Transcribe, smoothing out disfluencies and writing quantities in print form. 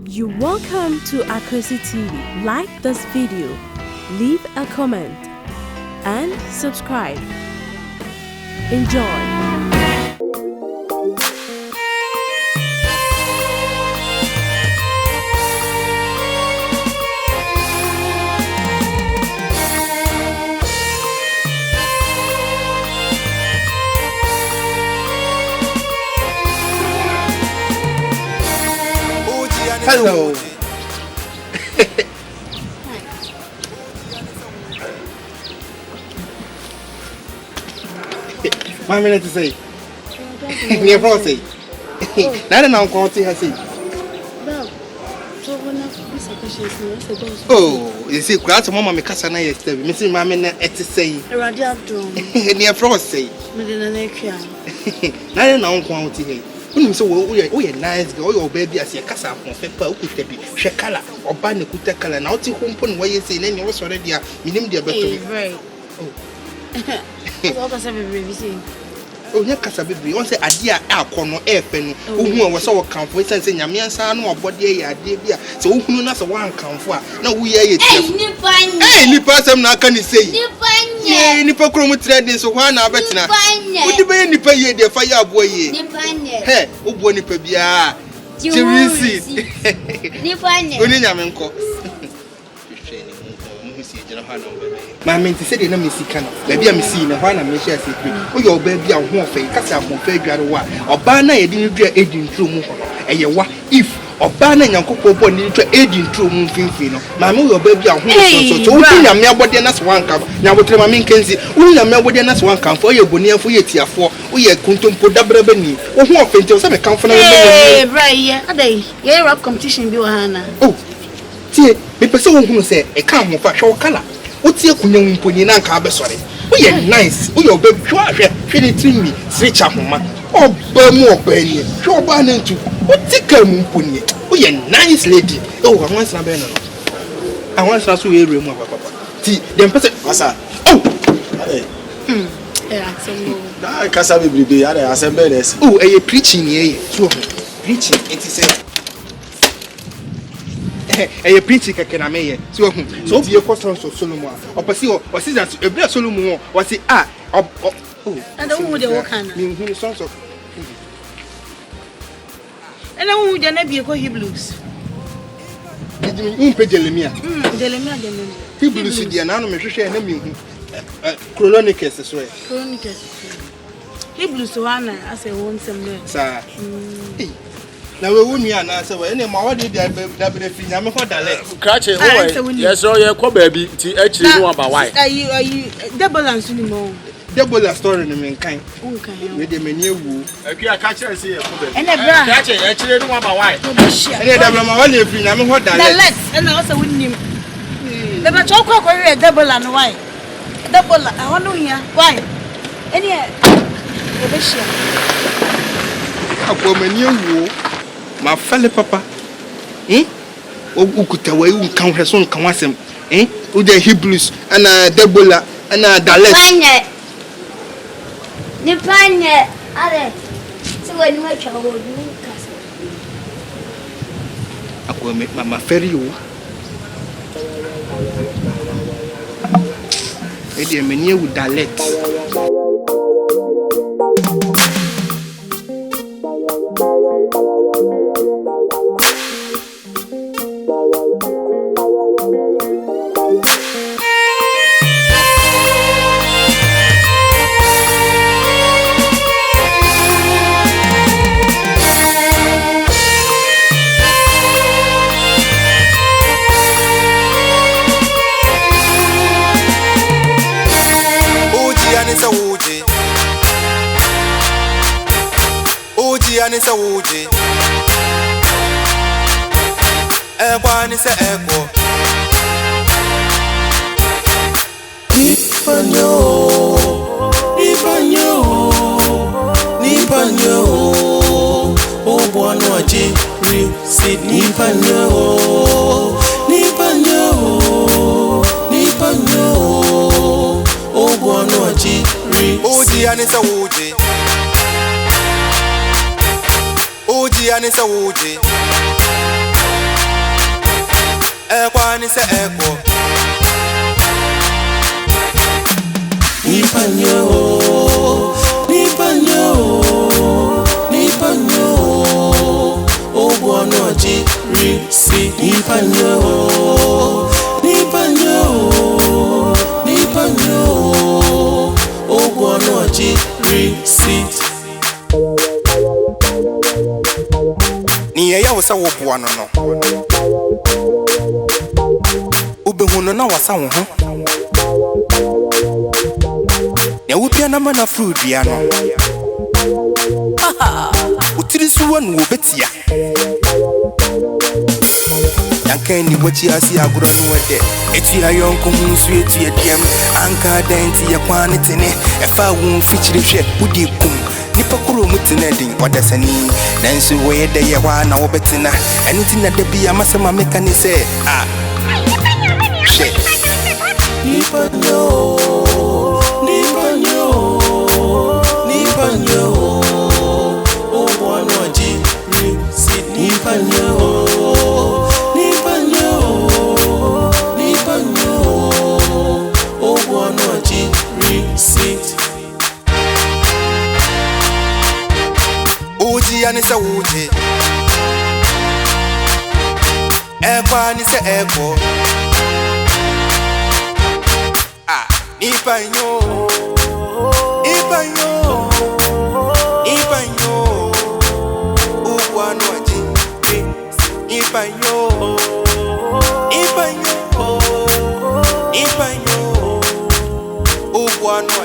You're welcome to AKWASI TV. Like this video, leave a comment, and subscribe. Enjoy. Hello. My minute to say. Near Frosty. Not an uncle to say. Oh, you see, grant Mamma Micassana yesterday, Missing Mamma at to say. Near Frosty. Not an uncle to so we are nice girl, your baby as a casa from pepper, who could be shakala or ban the kutakala, and out to home where you say, and you was already a minimum dear right. Oh, yeah, Casabi, once a dear alcohol air pen, who was our comfort and saying, Yamian son or body, dear, so who knows a one comfort. No, we are it. Nipa, I'm not going to say. Nipa chromatrading, so one hour better. What do you Nipa ye, dear fire boy? Hey, who won it? Pabia, Jerisi, Nipa, my men said, "No, Missy Cano. Baby, I'm seeing a one. I'm sure secret. Oh, your baby, I'm one face. Cast up on fair one. Or banner, a didn't get aging through moon. And you what if or banner and cocoa bonnet to aging through moon finfino. My mother, your baby, I'm home. So, we are mere body and that's one cup. Now, what my men can see, we are mere body and that's one cup for your bonnet for your tear for. We are going to put double benny. Oh, who are faint to some comfort. Right, are they? You're up competition, Johanna. Oh, see, the person who say a calm of a short color. What's your young pony and carbe sorry? We are nice. We are baby, she didn't me, switch up, mamma. Oh, more penny. Show banning to what take a moon pony. We are nice lady. Oh, I want some banana. I want us to hear room of papa. See, then person, Massa. Oh, I can't have a baby. I assemble this. Oh, are you preaching here? Preaching, it is a. A preaching can I may so be a question so Solomon or pursue or see that a black Solomon was it and the wood walk on sons of and I would never be a Hebrews. Delemia, Hebrews is the anonymous enemy. Chronicus as well. Hebrews one as a one some sir. Now we won't answer any more. Did that be free? I'm for that. Catch it. Yes, so you're called baby. Actually, no about why. Are you double and anymore? Double a story in the mankind. With the menu. If you are catching, I see a problem. And a brand. Catch it. Actually, no about why. And I'm only free. I'm for that. Let's and also with him. The machoke are double and why? Double. I want to hear why. Any a menu. My fellow papa, who could away who count her son can watch him, with the Hebrews and Debola and Dallas. Nipa, are so when my child will I will make Mamma ferry you. A many with Dallas. Anisa Uji Anisa Echo Nipanyo Oh Boanoji Sid Nipanyo Oh Boanoji Uji Anisa Uji Uji Anisa Uji Ekwani se ekwo. Nipa nyo, Nipa nyo, Nipa nyo. Obuano jiri si Nipa nyo, Nipa nyo, Nipa nyo. Obuano jiri si. Ni ya wasa wo buano no. Ubehuno na wasa wo ho. Ya wupia na mana fruit bia no. Utiri suwa no betia. Yankan ni wachi asi aguro no wede. Eti ayonko hunsu eti ediem. Anka denti ya kwane tene. Efa wo mfichire hwe udi kum. Nipa kuro mutene din odasani. Nansu we de ye wa na wo betina. Enti na de bia masema meka ni se shit. Nipa nyo, Nipa nyo, Nipa nyo. Obuano jiri si Nipa nyo, Nipa nyo, Nipa nyo. Obuano jiri si. Uji ani se uji. Ekwa ni se ekwo. Nipa nyo, Nipa nyo, Nipa nyo. Ubuano jiri. Nipa nyo, Nipa nyo, Nipa nyo. Ubuano